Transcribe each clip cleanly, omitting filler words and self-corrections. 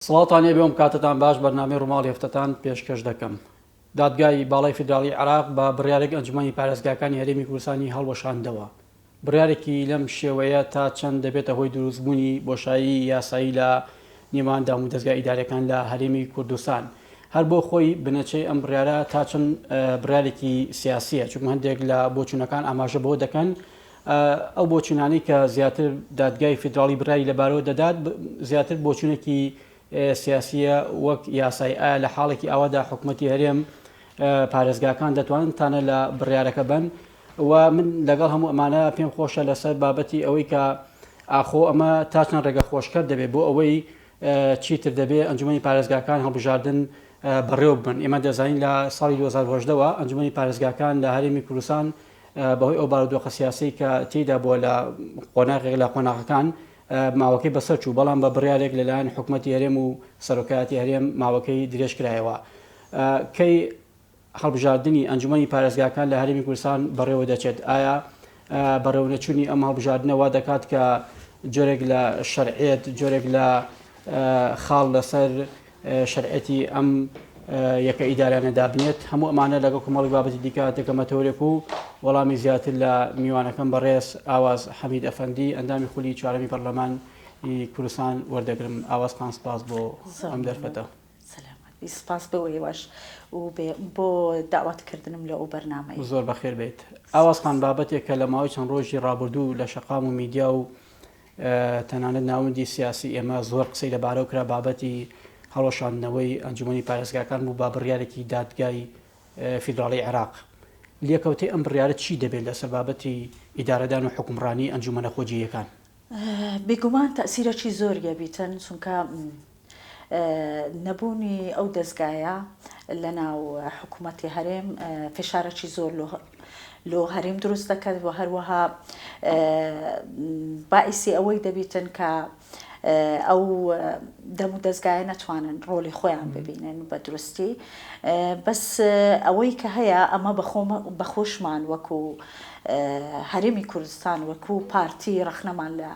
سڵاتانێ بێم کاتتان باش بەرنامەی ڕووماڵی هەفتەتان پێشکەش دەکەم. دادگای باڵای فیدراڵی عێراق بە بڕیارێک ئەنجومەنی پارێزگاکانی هەرێمی کوردستانی هەڵوەشاندەوە. بڕیارێکی لەم شێوەیە تا چەند دەبێتە هۆی دروستبوونی بۆشایی یاسایی لە نێوان دەستگای ئیدارەکان لە هەرێمی کوردستان. هەر بۆ خۆی بنەچەی ئەم بڕیارە تا چەند بڕیارێکی سیاسیە، چونکە هەندێک لە بۆچوونەکان ئاماژە بۆ دەکەن ئەو بۆچوونانەی کە زیاتر دادگای فیدراڵی برایی لەبارەوە دەدات زیاتر بۆچوونێکی سیاسیە وەک یاسایی ئایا لە حاڵێکی ئاوادا حکوومەتی هەرێم پارێزگاکان دەتوانن تانە لە بڕیارەکە بن و من لەگەڵ هەموو ئەمانە پێم خۆشە لەسەر بابەتی ئەوەی کە ئاخۆ ئەمە تا چەند ڕێگە خۆشکەر دەبێت بۆ ئەوەی چیتر دەبێت ئەنجومەنی پارێزگاکان هەڵبژاردن بەڕێوە بن. ئێمە دەزانین لە ساڵی 2010ەوە ئەنجومەنی پارێزگاکان لە هەرێمی کوردستان بەهۆی ئەو بارودۆخە سیاسی کە تێیدا بووە لە قۆناغێک لە قۆناغەکان ماوەکەی بەسەر چوو، بەڵام بە بڕیارێک لەلایەن حکوومەتی هەرێم و سەرۆکایەتی هەرێم ماوەکەی درێژکرایەوە. کەی هەڵبژاردننی ئەنجومەنی پارێزگاکان لە هەرێمی کوردستان بەڕێوە دەچێت؟ ئایا بەڕێوەچوونی ئەم هەڵبژاردنەوە دەکات کە جۆرێک لە شەرعێت جۆرێک لە خاڵ لەسەر شەرعەتی ئەم یەکە ئیدارانە دابنێت؟ هەموو ئەمانە لەگەڵ کۆمەڵی بابەتی دیکە تێکەمەتەورێک و وەڵامی زیاتر لە میوانەکەم بەڕێز ئاواز حەمید ئەفەندی ئەندامی خولی چوارەمی پەرلەمانی کوردستان وەردەگرم. ئاوازتان سپاس بۆ ئەم دەرفەتە. سپاس بەوەیەوەش و بۆ داواتکردنم لە ئەو بەرنامەی. زۆر بەخێر بێت. ئاوازخان بابەتێک کە لە ماوەی چەند ڕۆژی ڕابردوو لە شەقام و میدیا و تەنانەت ناوەندی سیاسی ئێمە زۆر قسەی لەبارەوە کرا بابەتی هەڵۆشاندنەوەی ئەنجومەنی پارێزگاکان بوو با بڕیارێکی دادگای فیدراڵی عێراق. لێکەوتەی ئەم بڕیارە چی دەبێت لەسەر بابەتی ئیدارەدان و حکومڕانی ئەنجومەنە خۆجییەکان؟ بێگومان تەئسیرەکی زۆریە بیتن، چونکە نەبوونی ئەو دەستگایە لە ناو حکوومەتی هەرێم فشارێکی زۆر لۆ هەرێم دروست دەکات و هەروەها باعیسی ئەوەی دەبیتن کە ئەو دەم و دەستگایە نەتوانن ڕۆلی خۆیان ببینن بە درستی. بەس ئەوەی کە هەیە ئەمە بەخۆشمان وەکو هەرێمی کوردستان وەکو پارتی ڕەخنەمان لە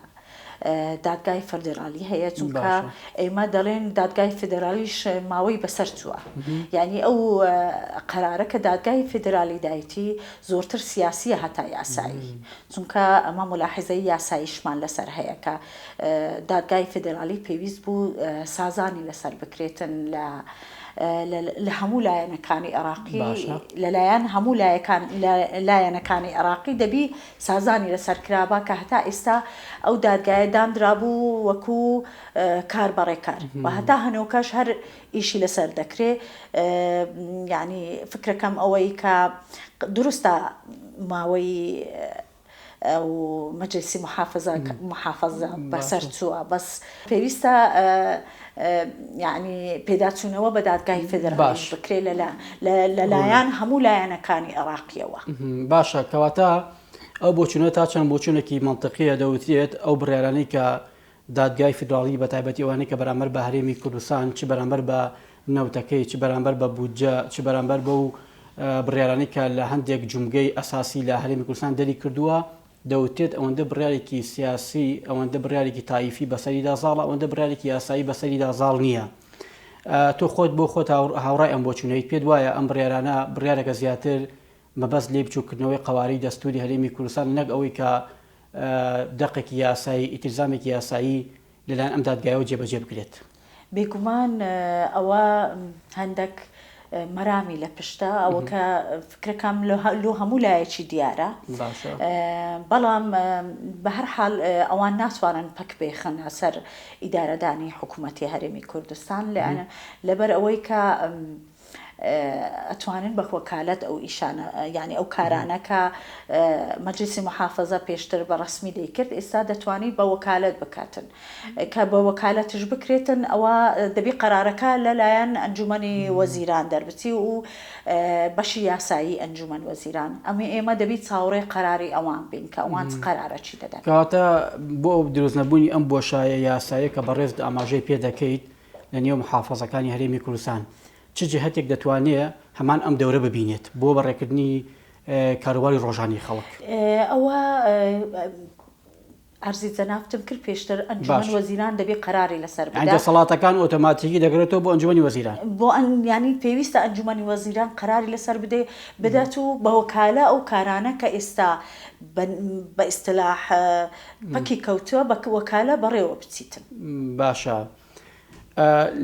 دادگای فیدرالی هەیە، چونکە ئێمە دەڵێن دادگای فیدرالیش ماوەی بەسەر چووە. یعنی ئەو قەرارە کە دادگای فیدرالی دایتی زۆرتر سیاسیە هەتا یاسایی، چونکە ئەمە ملاحظەی یاساییشمان لەسەر هەیە کە دادگای فیدرالی پێویست بوو سازانی لەسەر بکرێتن لە هەموو لایەنەکانی عێراقی، لەلایەن هەموو لایەنەکانی عێراقی دەبی سازانی لەسەر کرابا کە هەتا ئێستا ئەو دادگایە دانرابوو وەکو کاربەڕێکار و هەتا هەنۆکەش هەر ئیشی لەسەر دەکرێ. یعنی فکرەکەم ئەوەی کە دروستە ماوەی ئەو مەجلیسی محافەزە بەسەر چووە، بەس پێویستە یعنی پێداچوونەوە بە دادگای فیدرالی بکرێ لەلایەن هەموو لایەنەکانی عێراقیەوە. باشە، کەواتە ئەو بۆچوونە تا چەند بۆچوونێکی منطقیە دەوترێت ئەو بڕیارانەی کە دادگای فیدرالی بە تایبەتی ئەوانەی کە بەرامبەر بە هەرێمی کوردستان چ بەرامبەر بە نەوتەکەی چ بەرامبەر بە بودجە چ بەرامبەر بە و بڕیارانەی کە لە هەندێک جومگەی ئەساسی لە هەرێمی کوردستان دەری کردووە دەوتێت ئەوەندە بڕیارێکی سیاسی ئەوەندە بڕیارێکی تایفی بەسەریدا زاڵە، ئەوەندە بڕیارێکی یاسایی بەسەریدا زاڵ نییە. تۆ خۆت بۆ خۆت هاوڕای ئەم بۆچوونەیەت پێت وایە ئەم بڕیارانە بڕیارێکە زیاتر مەبەست لێ بچووکردنەوەی قەواری دەستوری هەرێمی کوردستان نەک ئەوەی کە دەقێکی یاسایی ئیتیزامێکی یاسایی لەلایەن ئەم دادگایەوە جێبەجێ بکرێت؟ بێگومان ئەوە هەندێک مەرامی لە پشتە ئەوە کە فکرەکەم لۆ هەموو لایەکی دیارە، بەڵام بە هەر حاڵ ئەوان ناتوانن پەک بێخن سەر ئیدارەدانی حکوومەتی هەرێمی کوردستان لەبەر ئەوەی کە ئەتوانن بە وەکالەت ئەو ئیشانە یعنی ئەو کارانە کە مەجلیسی محافەزە پێشتر بە ڕسمی دەیکرد ئێستا دەتوانیت بە وەکالەت بکاتن کە بە وەکالەتش بکرێتن. ئەوە دەبی قەرارەکە لەلایەن ئەنجومەنی وەزیران دەربچی و بەشی یاسایی ئەنجومەن وەزیران. ئێمە دەبی چاوەڕێی قەراری ئەوان بین کە ئەوان قەرارەچی دەدەن. کەواتە بۆ دروستنەبوونی ئەم بۆشایە یاسایە کە بەڕێز ئاماژەی پێ دەکەیت لە نێو محافەزەکانی هەرێمی کوردستان چ جهتێک دەتوانێت هەمان ئەم دەورە ببینێت بۆ بەڕێکردنی کاروباری ڕۆژانی خەڵک؟ ئەوە ئەرزی جەنابتم کرد پێشتر ئەنجومەن وەزیران دەبێت قەراری لەسەر بدات. دەسەڵاتەکان ئۆتۆماتیکی دەگرێتەوە بۆ ئەنجومەنی وەزیران. بۆ ینی پێویستە ئەنجومەنی وەزیران قەراری لەسەر بدات و بە وەکالە ئەو کارانە کە ئێستا بە ئیستلاح پەکی کەوتووە بە وەکالە بەڕێوە بچیتن. باشە.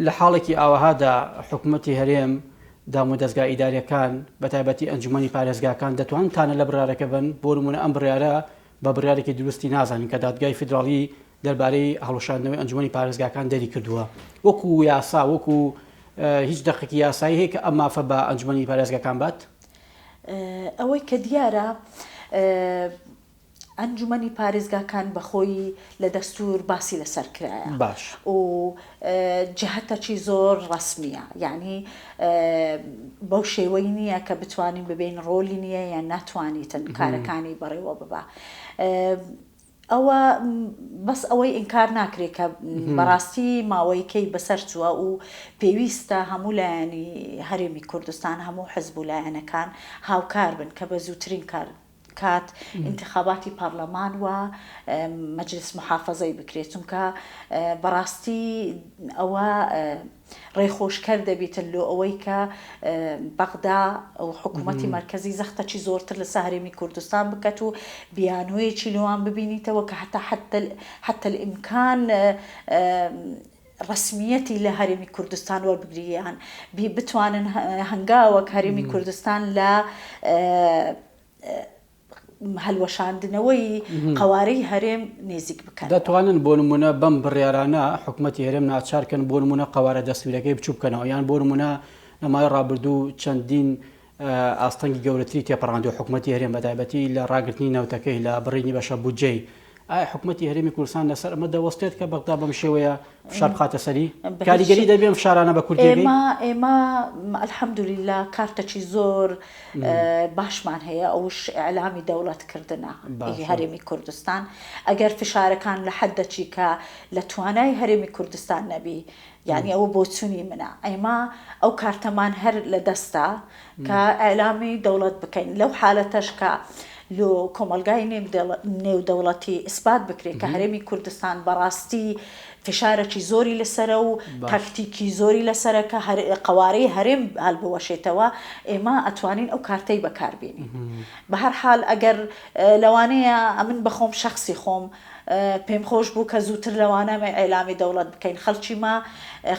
لە حاڵێکی ئاوەهادا حکوومەتی هەرێم دام و دەستگا ئیداریەکان بە تایبەتی ئەنجومەنی پارێزگاکان دەتوانن لە بڕارەکە بن بۆ نمونە ئەم بڕیارە بە بڕیارێکی دروستی نازانین کە دادگای فیدراڵی دەربارەی هەڵوشاندنەوەی ئەنجومەنی پارێزگاکان دەری کردووە وەکو یاسا وەکو هیچ دقیقی یاسایی هەیە کە ئەم مافە بە ئەنجومەنی پارێزگاکان بات. ئەوەی کە دیارە ئەنجومەنی پارێزگاکان بەخۆی لە دەستور باسی لەسەر کرایە باش و جهەتەکی زۆر ڕسمیە یعنی بەو شێوەی نییە کە بتوانین ببین ڕۆلی نییە یان ناتوانیتن کارەکانی بەڕێوە ببە. ئەوە بەس ئەوەی ئینکار ناکرێت کە بەڕاستی ماوەیەکەی بەسەر چووە و پێویستە هەموو لایەنی هەرێمی کوردستان هەموو حزب و لایەنەکان هاوکار بن کە بە زووترین کات انتخاباتی پارلەمان و مەجلس محافەزەی بکرێت چونکە بەڕاستی ئەوە ڕێخۆشکەر دەبێتن لۆ ئەوەی کە بەغدا و حکوومەتی مرکزی زەختەکی زۆرتر لە هەرێمی کوردستان بکات و بیانوەیەکی لەوان ببینیتەوە کە حتى الإمکان ڕسمیەتی لە هەرێمی کوردستان وەربگریان بتوانن هەنگاوەک هەرێمی کوردستان لە هەلوەشاندنەوەی قوارەی هەرێم نێزیک بکەن. دەتوانن بۆ نمونە بەم بڕیارانە حکوومەتی هەرێم ناچارکەن بۆ نمونە قوارە دەستویرەکەی بچوو بکەنەوە یان بۆ نمونە لەمای ڕابردوو چەندین ئاستەنگی گەورەتری تێپەڕاندوە حکوومەتی هەرێم بەتایبەتی لە ڕاگررتنی نەوتەکەی لە بڕینی بەشە بودجەی. ئایا حکوومەتی هەرێمی کوردستان لەسەر ئەمە دەوەستێت کە بەغدا بەم شێوەیە فشار بخاتە سەری کاریگەری دەبێم فشارانە بە کوردی ئێمە الحەمدولیلا کارتەکی زۆر باشمان هەیە ئەوش ئەعلامی دەوڵەتکردنە هەرێمی کوردستان ئەگەر فشارەکان لە حەدەچی کە لە توانای هەرێمی کوردستان نەبی یعنی ئەوە بۆ چوونی منە ئەمە ئەو کارتەمان هەر لە دەستا کە ئەعلامی دەوڵەت بکەین لەو حالەتەش کە لۆ کۆمەلگای نێودەوڵەتی ئیسبات بکرێت کە هەرێمی کوردستان بەڕاستی فشارێکی زۆری لەسرە و تاکتیکی زۆری لەسرە کە قوارەی هەرێم هەڵبوەشێتەوە ئێمە ئەتوانین ئەو کارتەی بەکاربێنین. بە هەر حاڵ ئەگەر لەوانەیە ئەمن بەخۆم شخصی خۆم پێم خۆش بوو کە زووتر لەوانەمە ئەعلامی دەوڵەت بکەین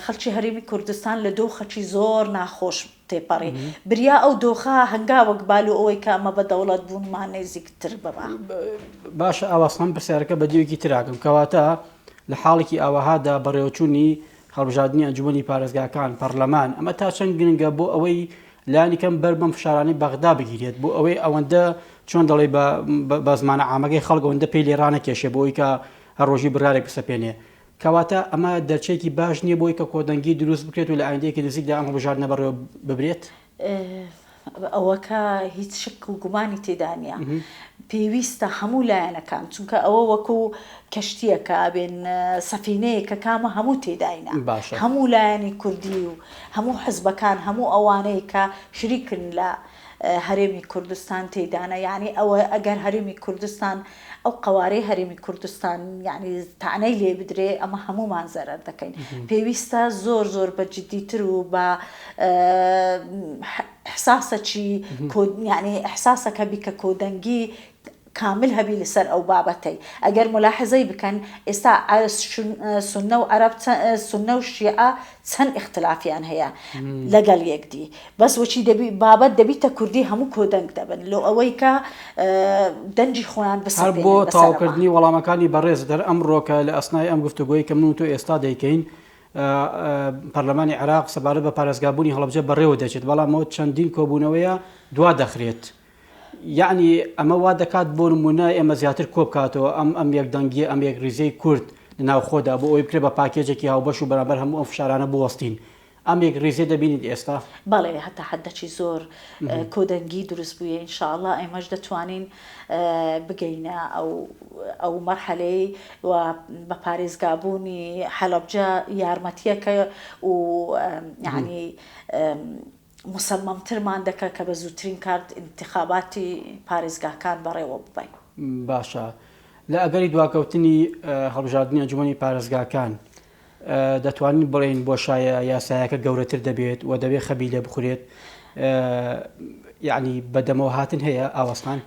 خەڵکی هەرێمی کوردستان لە دۆخەکی زۆر ناخۆش تێپەڕی بریا ئەو دۆخە هەنگاوەک بالو ئەوەی کە ئەمە بە دەوڵەت بوونمان نێزیکتر ببە. باشە ئاواسان پرسیارەکە بە دیوێکی تراکەم کەواتە لە حاڵێکی ئاوەهادا بەڕێوەچوونی هەڵبژاردننی ئەنجومەنی پارێزگاکان پەرلەمان ئەمە تا چەند گرنگە بۆ ئەوەی لایەنیکەم بەر بەم فشارانی بەغدا بگیرێت بۆ ئەوەی ئەوەندە چۆن دەڵێ بە زمانە عامەکەی خەڵک ئەوەندە پێی لێرانەکێشێ بۆی کە هەر ڕۆژی برارێک بسەپێنێ کەواتە ئەمە دەرچێکی باش نییە بۆی کە کۆدەنگی دروست بکرێت و لە ئایندەیەکی نزیکدا ئەم هەڵبژاردنە بەڕێوە ببرێت. ئەوەکە هیچ شک و گومانی تێدا نیە پێویستە هەموو لایەنەکان چونکە ئەوە وەکو کەشتیەکە بێن سەفینەیەکە کامە هەموو تێداینا هەموو لایەنی کوردی و هەموو حزبەکان هەموو ئەوانەی کە شریکن لە هەرێمی کوردستان تێدانە یعنی ئەوە ئەگەر هەرێمی کوردستان ئەو قوارەی هەرێمی کوردستان یعنی تانەی لێ بدرێ ئەمە هەمومان زەرەر دەکەین پێویستە زۆر زۆر بە جددیتر و بە احساسەکی یعنی احساسەکە بیکە کۆدەنگی کامل هەبی لەسەر ئەو بابەتەی ئەگەر ملاحظەی بکەن ئێستا سونە و عەرەب سونە و شیعە چەند اختلافیان هەیە لەگەڵ یەکدی بەس وەچی بابەت دەبیتە کوردی هەموو کۆدەنگ دەبن لۆ ئەوەی کە دەنجی خۆیان بەسەر بۆ تاوکردنی وەڵامەکانی بەڕێز دەر ئەمڕۆکە لە ئەسنای ئەم گفتوگۆیی کە من و تۆ ئێستا دەیکەین پەرلەمانی عێراق سەبارەت بە پارێزگابوونی هەڵەبجە بەڕێوە دەچێت بەڵام ئەوە چەندین کۆبوونەوەیە دوا دەخرێت یعنی ئەمە وا دەکات بۆ نمونە ئێمە زیاتر کۆ بکاتەوە ئەم یەکدەنگیە ئەم یەک ریزەی کورد لە ناوخۆدا بۆ ئەوی بکرێت بە پاکێجێکی هاوبەش و بەرامبەر هەموو ئەم فشارانە بوەستین ئەم یەک ریزێ دەبینیت ئێستا بەڵێ هەتا حەدەکی زۆر کۆدەنگی دروست بووە ئینشاءڵڵا ئێمەش دەتوانین بگەینە ئەو مەرحەلەی و بە پارێزگابوونی حەڵەبجە یارمەتیەکە و یعنی مسلمەمترمان دەکە کە بە زووترین کارت انتخاباتی پارێزگاکان بەڕێوە ببین. باشە لە ئەگەری دواکەوتنی هەڵبژاردننی ئەنجومەنی پارێزگاکان دەتوانین بڵێن بۆشایە یاسایەکە گەورەتر دەبێت و دەبێت خەبی لێ بخورێت یعنی بەدەمەوە هاتن هەیە ئاوەستان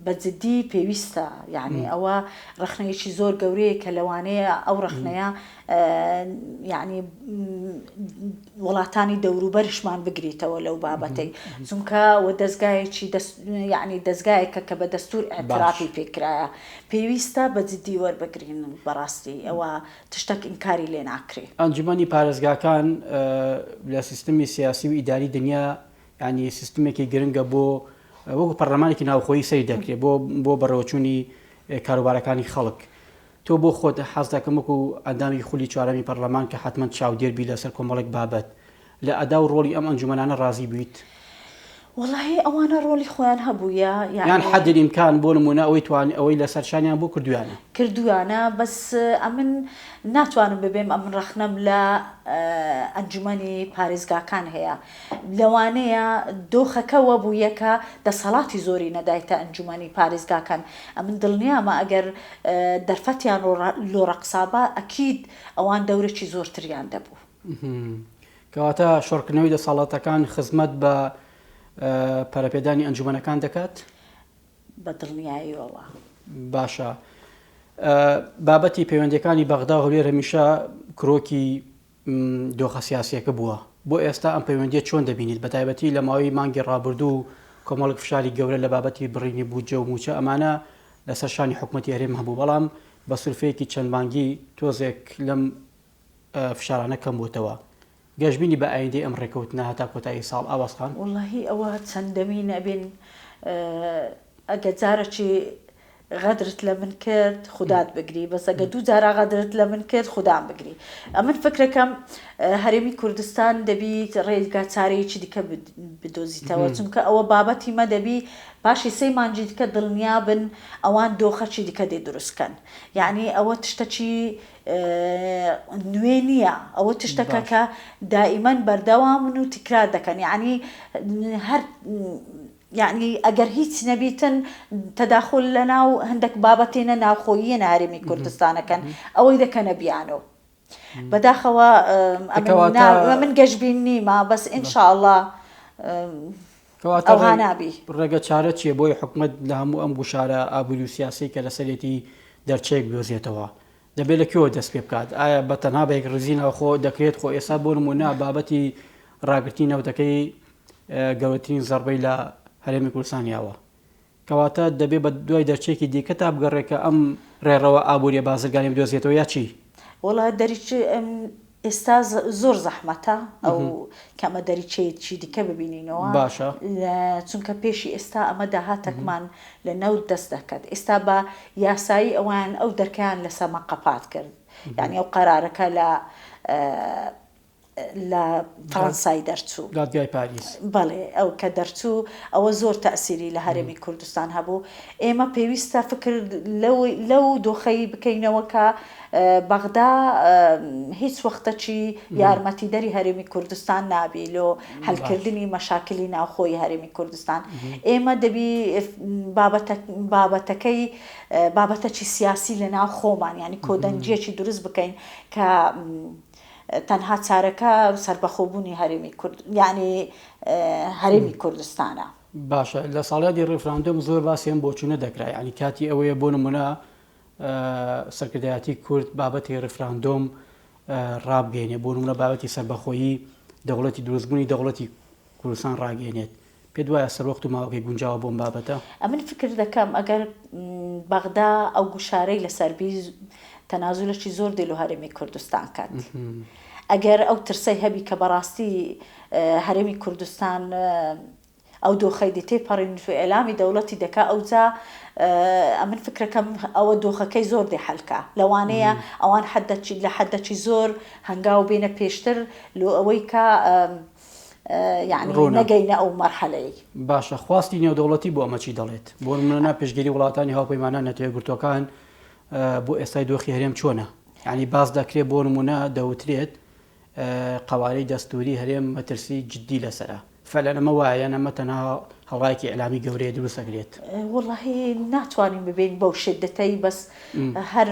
بەجددی پێویستە یعنی ئەوە ڕخنەیەکی زۆر گەورەیە کە لەوانەیە ئەو ڕخنەیە یعنی وڵاتانی دەوروبەرشمان بگریتەوە لەو بابەتەی چونکە و دەستگایەکی یعنی دەستگایەکە کە بە دەستور ئەترافی پێکرایە پێویستە بەجددی وەربگرین بەڕاستی ئەوە تشتێک ئینکاری لێ ناکرێت. ئەنجومەنی پارێزگاکان لە سیستمی سیاسی و ئیداری دنیا ینی سیستمێکی گرنگە بۆ وەکو پەرلەمانێکی ناوخۆیی سەیر دەکرێت بۆ بەڕێوەچوونی کاروبارەکانی خەڵک. تۆ بۆ خۆت حەز دەکەم وەکو ئەندامی خولی چوارەمی پەرلەمان کە حتمما چاودێربی لەسەر کۆمەڵێک بابەت لە ئەدا و ڕۆلی ئەم ئەنجومەنانە ڕازی بوویت؟ وڵی ئەوانە ڕۆلی خۆیان هەبووە یان حەدی ئیمکان بۆ نمونە ئەوەی لەسەر شانیان بۆ کردویانە بەس ئەمن ناتوانم ببێم ئەمن ڕەخنەم لە ئەنجومەنی پارێزگاکان هەیە لەوانەیە دۆخەکەوە بوو یەکە دەسەڵاتی زۆری نەدایتە ئەنجومەنی پارێزگاکان ئەمن دڵنیامە ئەگەر دەرفەتیان لۆڕەقسابە ئەکید ئەوان دەورێکی زۆرتریان دەبوو. کەواتە شۆڕکردنەوەی دەسەڵاتەکان خزمەت بە پەرەپێدانی ئەنجومەنەکان دەکات؟ بە دڵنیاییەوە. باشە. بابەتی پەیوەندیەکانی بەغدا هەولێر هەمیشە کرۆکی دۆخە سیاسیەکە بووە. بۆ ئێستا ئەم پەیوەندیە چۆن دەبینیت بە تایبەتی لە ماوەی مانگی ڕابردوو کۆمەڵک فشاری گەورە لە بابەتی بڕینی بوجە و موچە ئەمانە لەسەر شانی حکوومەتی هەرێم هەبوو بەڵام بە سورفەیەکی چەند مانگی تۆزێک لەم فشارانە کەم بووتەوە. گەشتبینی بە ئایندەی ئەم ڕێکەوتنە هەتا کۆتایی ساڵ ئاوەسخان؟ وڵڵاهی ئەوە چەندەمی نەبێن ئەگە جارەکی غەدرت لە من کرد خودات بگری بەس ئەگە دوو جارە غەدرت لە من کرد خودام بگری. ئەمن فکرەکەم هەرێمی کوردستان دەبی ڕێگا چارەیەکی دیکە بدۆزیتەوە چونکە ئەوە بابەتی مە دەبی پاشی سەی مانجی دیکە دڵنیا بن ئەوان دۆخەکی دیکە دێ دروستکەن یعنی ئەوە تشتەکی نوێ نییە ئەوە تشتەکە کە دائیمەن بەردەوامن و تکرار دەکەن یعنی هەر یعنی ئەگەر هیچ نەبیتن تەداخل لە ناو هەندێک بابەتێنە ناوخۆییە هەرێمی کوردستانەکەن ئەوەی دەکەنە بیانەوە بەداخەوە من گەشتبین نیمە بەس ئینشاءڵڵا ئەوها نابی. ڕێگە چارە چیە بۆی حکومەت لە هەموو ئەم گوشارە ئابووری و سیاسی کە لەسەرێتی دەرچێک بێزێتەوە دەبێت لەکوێوە دەست پێ بکات؟ ئایا بە تەنها بەیەک ڕزینەوە خۆ دەکرێت خۆ ئێستا بۆ نمونە بابەتی ڕاگررتی نەوتەکەی گەورەترین زەربەی لە هەرێمی کوردستانیەوە کەواتە دەبێت بە دوای دەرچێکی دیکە تا بگەڕێکە ئەم ڕێڕەوە ئابووریە بازرگانی بدۆزێتەوە یا چی؟ وڵا دەریچ ئێستا زۆر زەحمەتە ئەو کەمە دەریچەیەکی دیکە ببینینەوە باشە چونکە پێشی ئێستا ئەمە داهاتەکمان لە نەوت دەست دەکات ئێستا بە یاسایی ئەوان ئەو دەرکیان لە سەما قەپات کرد یعنی ئەو قەرارەکە لە فەڕەنسای دەرچوو دادگای پاریس بەڵێ ئەو کە دەرچوو ئەوە زۆر تەئسیری لە هەرێمی کوردستان هەبوو ئێمە پێویستە فکر لەو دۆخەی بکەینەوە کە بەغدا هیچ وەختەچی یارمەتیدەری هەرێمی کوردستان نابی لۆ هەلکردنی مەشاکلی ناوخۆی هەرێمی کوردستان ئێمە دەبی بابەتەکی سیاسی لە ناو خۆمان ینی کۆدەنجیەکی دروست بکەین کە تەنها چارەکە سەربەخۆبوونی هەرێمی کورد یعنی هەرێمی کوردستانە. باشە لە ساڵیادی ڕێفراندۆم زۆر باسیێن بۆ چوونە دەکرای ینی کاتی ئەوەیە بۆ نمونە سەرکردایەتی کورد بابەتی ڕێفراندۆم ڕابگەێنێ بۆ نمونە بابەتی سەربەخۆیی دەوڵەتی دروستبوونی دەوڵەتی کوردستان ڕاگەێنێت پێ دوایە سەروەخت و ماوەکەی گونجاوە بۆم بابەتە ئەمن فکر دەکەم ئەگەر بەغدا ئەو گوشارەی لەسەربی تەنازولەکی زۆر دێل و هەرێمی کوردستان کات ئەگەر ئەو ترسەی هەبی کە بەڕاستی هەرێمی کوردستان ئەو دۆخەی دێتێ پەڕین و ئێلامی دەوڵەتی دەکا ئەوجا ئەمن فکرەکەم ئەوە دۆخەکەی زۆر دێ حەلکە لەوانەیە ئەوان لە حەدەکی زۆر هەنگاو بێنە پێشتر لۆ ئەوەی کە یعنی نەگەینە ئەو مەرحەلەی. باشە خواستی نێودەوڵەتی بۆ ئەمە چی دەڵێت؟ بۆ نمونە پێشگیری وڵاتانی هاوپەیمانان نەتەوەیەکگرتووەکان بۆ ئێستای دۆخی هەرێم چۆنە؟ یعنی باز دەکرێت بۆ نمونە دەوترێت قەوارەی دەستوری هەرێم مەترسی جددی لەسرە فەلەنەمە وایە نەمە تەنها هەڵایەکی ئەلامی گەورەیە دروست ئەکرێت؟ والله ناتوانین ببین بەو شدەتەی بەس هەر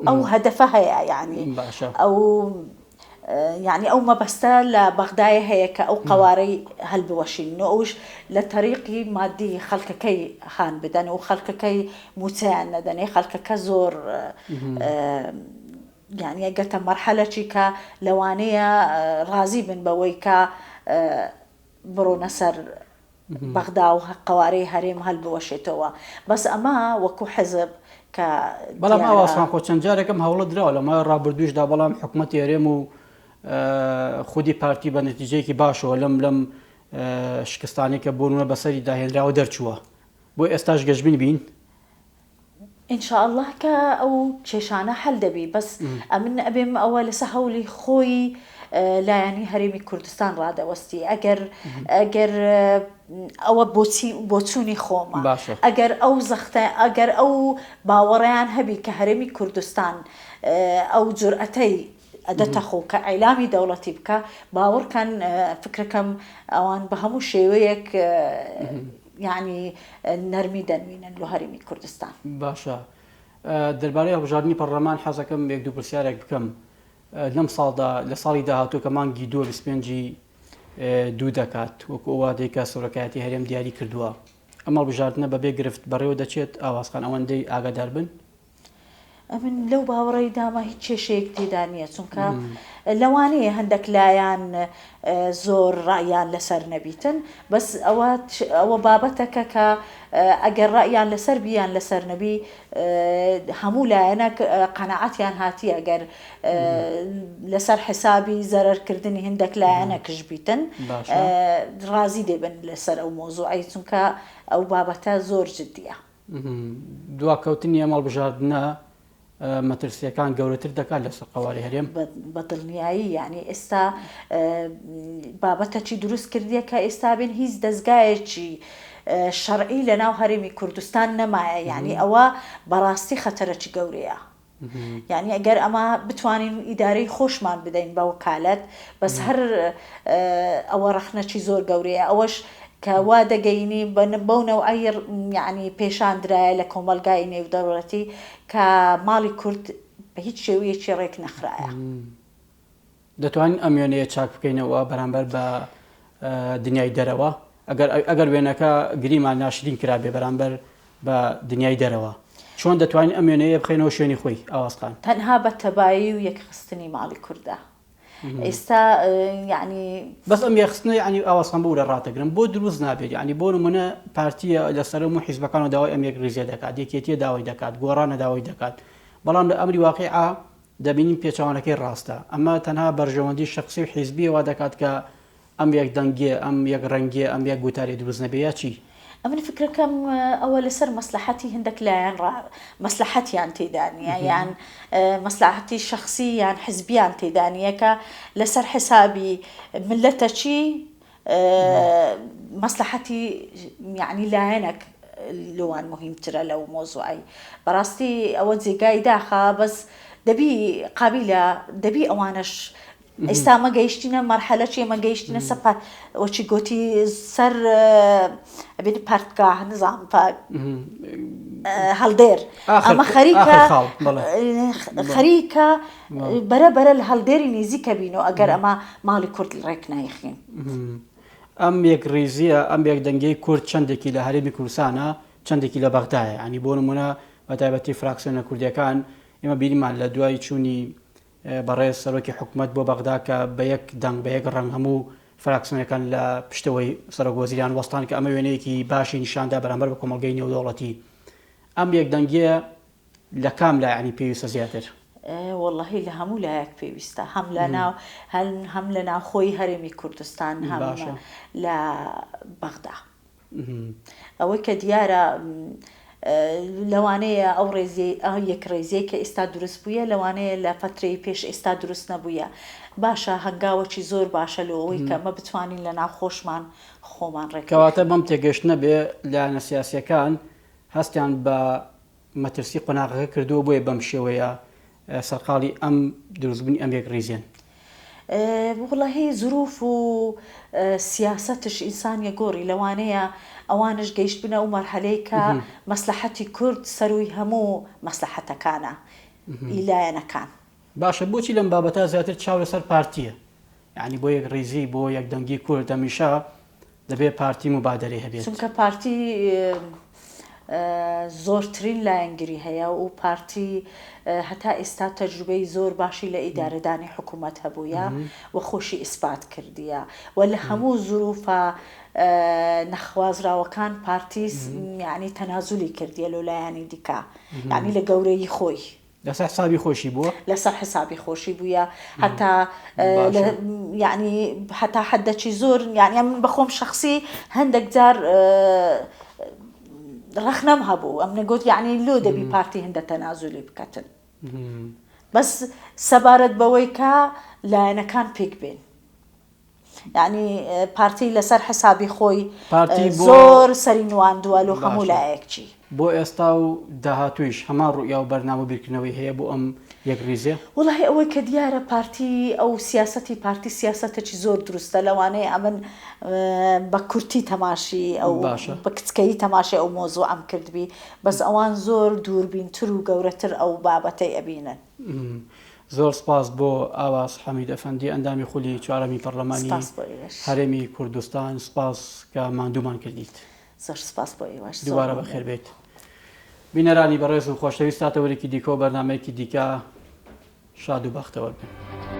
ئەو هەدەفە هەیە یعنی ئەو يعني أو ما بستلا بغداية هي كأو قواري هالبوشين نوش لطريقي مادي خلق كي خان بدن وخلق كي مساعدة دني خلق كزور يعني قلت مرحلة شيكا لوانية غازي بن بويكا برو نسر بغداد وقواري هريم هالبوشيتوا بس أما وكو حزب بەڵام ئاواسان خۆ چەند جارێکم هەوڵە درراوە لە مای ڕابردووشدا بەڵام حکوومەتی هەرێم و خودی پارتی بە نەتیجەیەکی باشەوە لەم شکستانی کە بۆنە بەسەری داهێنراوە دەرچووە بۆ ئێستاش گەشتبین بین إن شاء الله كأو تشيشانا حل دبي بس أمن أبيم أول سهولي خوي لا يعني هرمي كردستان رادا وستي أجر أو بوتسوني خوما أجر أو زخته أجر أو باوريان هبي كهرمي كردستان أو جرأتي أدتخو كإعلامي دولتي بك باور كان فكركم أوان بهمو شيويك يعني نرمي دنمين لهرمي كردستان باشا دربارەی هەڵبژاردننی پەرلەمان حەزەکەم یەک دوو پرسیارێک بکەم لەم ساڵدا لە ساڵی داهاتوو کە مانگی 2025 دوو دەکات وەکو ئەوادەی کە سەرۆکایەتی هەرێم دیاری کردووە ئەم هەڵبژاردنە بەبێ گرفت بەڕێوە دەچێت ئاوازخان ئەوەندەی ئاگادار بن من لو باوڕی داما هیچ کێشەیەک تێدا نییە چونکە لەوانەیە هەندێک لایەن زۆر ڕایان لەسەر نەبیتن بەس ئەوە بابەتەکە کە ئەگەر ڕایان لەسەر بیان لەسەر نەبی هەموو لایەنە قەناعەتیان هاتی ئەگەر لەسەر حسابی زەرەرکردنی هەندێک لایەنەکەش بیتن ڕازی دەبن لەسەر ئەو مۆزوعی چونکە ئەو بابەتە زۆر جددیە دواکەوتنی ئەم هەڵبژاردنە مەترسیەکان گەورەتر دەکات لەسەر قەواری هەرێم بەدڵنیایی یعنی ئێستا بابەتەکی دروست کردیە کە ئێستا بین هیچ دەستگایەکی شەرعی لە ناو هەرێمی کوردستان نەمایە یعنی ئەوە بەڕاستی خەتەرەکی گەورەیە یعنی ئەگەر ئەمە بتوانین ئیدارەی خۆشمان بدەین بە وەکالەت بەس هەر ئەوە ڕەخنەکی زۆر گەورەیە ئەوەش كوا دقيني بنبونا وأير يعني بيشان دراي لكم والقايني ودورتي كمالي كرد بهيج شوية شريك نخرأة. دتوان أميونية شاك بكينوا برامبر بدنيا دروا أجر بينك قريمة ناشرين كرابي برامبر بدنيا دروا. شلون دتوان أميونية بخينوا شوني خوي أواسقان. تنها بتبايو يكخستني مالي كرده. استا يعني بس ام يخصنا يعني اواسخان بولا راتقرن بو دروز نابير يعني بو نمونه بارتي لسرمو حزب كانوا داوي ام يغريزي دكات ديكيتي داوي دكات غورانا داوي دكات بلان امر واقعه دبينين بيچوانكي راستا اما تنها برجوندي شخصي وحزبي ودكات ك ام يك دنگي ام يك رنگي ام يك غوتاري دروز نبياتي أمن فكرة كم أول سر مصلحتي هندك لا يعني مصلحتي يعني تيدانية يعني مصلحتي الشخصية يعني حزبية يعني تيدانية كلسر حسابي ملتشي مصلحتي يعني لا عينك لوان مهم ترى لو موضوعي براستي أول زي قايدة خا بس دبي قابلة دبي أوانش ئێستا مە گەیشتینە مەرحەلەی مە گەیشتینە سەپات وەچی گوتی سەر بێت پارتگاه نظام هەڵدێر ئەمە خەریکە بەرەبەرە لە هەڵدێری نزیکە بینەوە ئەگەر ئەمە ماڵی کورد ڕێک نایخین ئەم یەک ڕێزیە ئەم یەک دەنگەی کورد چەندێکی لە هەرێمی کوردستانە چەندێکی لە بەغدایە ینی بۆ نمونە بە تایبەتی فراکسیۆنە کوردیەکان ئێمە بیریمان لە دوای چوونی بەڕێز سەرۆکی حکوومەت بۆ بەغدا کە بە یەک دەنگ بە یەک ڕەنگ هەموو فراکسیۆنەکان لە پشتەوەی سەرۆک وەزیران وەستان کە ئەمە وێنەیەکی باشی نیشاندا بەرامبەر بە کۆمەڵگەی نێودەوڵەتی ئەم یەک دەنگیە لە کام لایەنی پێویستە زیاتر والله لە هەموو لایەک پێویستە هەم لە ناوخۆی هەرێمی کوردستان هەم لە بەغدا ئەوەی کە دیارە لەوانەیە ئەو یەک ڕێزەیە کە ئێستا دروست بووە لەوانەیە لە فترەی پێش ئێستا دروست نەبووە باشە هەنگاوەکی زۆر باشە لەوەی کە ئەمە بتوانین لە ناو خۆشمان خۆمان ڕێکەواتە بەم تێگەشتنە بێ لایەنە سیاسیەکان هەستیان بە مەترسی قۆناغەکە کردووە بۆیە بەم شێوەیە سەرقاڵی ئەم دروستبوونی ئەم یەک ڕێزیان وڵی زروف و سیاستش ئینسانیە گۆڕی لەوانەیە ئەوانش گەیشت بنە و مەرحەلەی کە مەسلحەتی کورد سەروی هەموو مەسلحەتەکانە ئیلایەنەکان. باشە بۆچی لەم بابەتە زیاتر چاو لەسەر پارتیە؟ یعنی بۆ یەک ڕێزی بۆ یەک دەنگی کورد هەمیشە دەبێت پارتی مبادرەی هەبێت، چونکە پارتی زۆرترین لایەنگری هەیە و پارتی هەتا ئێستا تەجروبەی زۆر باشی لە ئیدارەدانی حکوومەت هەبووە و خۆشی ئیسپات کردیە و لە هەموو زروفە نەخوازراوەکان پارتی یعنی تەنازولی کردیە لەلایەنی دیکە، یعنی لە گەورەی خۆی لەسەر حسابی خۆشی بووە، لەسەر حسابی خۆشی بووە هەتا یعنی هەتا حدەچی زۆر یعنی من بەخۆم شخصی هەندێک جار ڕەخنەم هەبوو ئەم نەگوت یعنی لۆ دەبی پارتی هەندە تەنازولی بکەتن بەس سەبارەت بەوەی کە لایەنەکان پێک بێن، یعنی پارتی لەسەر حسابی خۆی زۆر سەری نواندووە لۆ هەموو لایەکچی. بۆ ئێستا و داهاتوویش هەمان ڕوئیا و بەرنامە بیرکردنەوەی هەیە بۆ ئەم یەک ریزێ؟ وڵی ئەوەی کە دیارە پارتی ئەو سیاسەتی پارتی سیاسەتێکی زۆر دروستە لەوانەیە ئەمن بە کورتی تەماشی ئەو بە کچکەی تەماشی ئەو مۆزوع ئەم کردبی بەس ئەوان زۆر دووربینتر و گەورەتر ئەو بابەتەی ئەبینن. زۆر سپاس بۆ ئاواز حەمید ئەفەندی ئەندامی خولی چوارەمی پەرلەمانی هەرێمی کوردستان، سپاس کە ماندوومان کردیت. زۆر سپاس بۆ ئێوەش، دووبارە بەخێر بێت. بینەرانی بەڕێز و خۆشەویست هاتەوەرێکی دیکە و بەرنامەیەکی دیکە شاد و بەختەوە بن.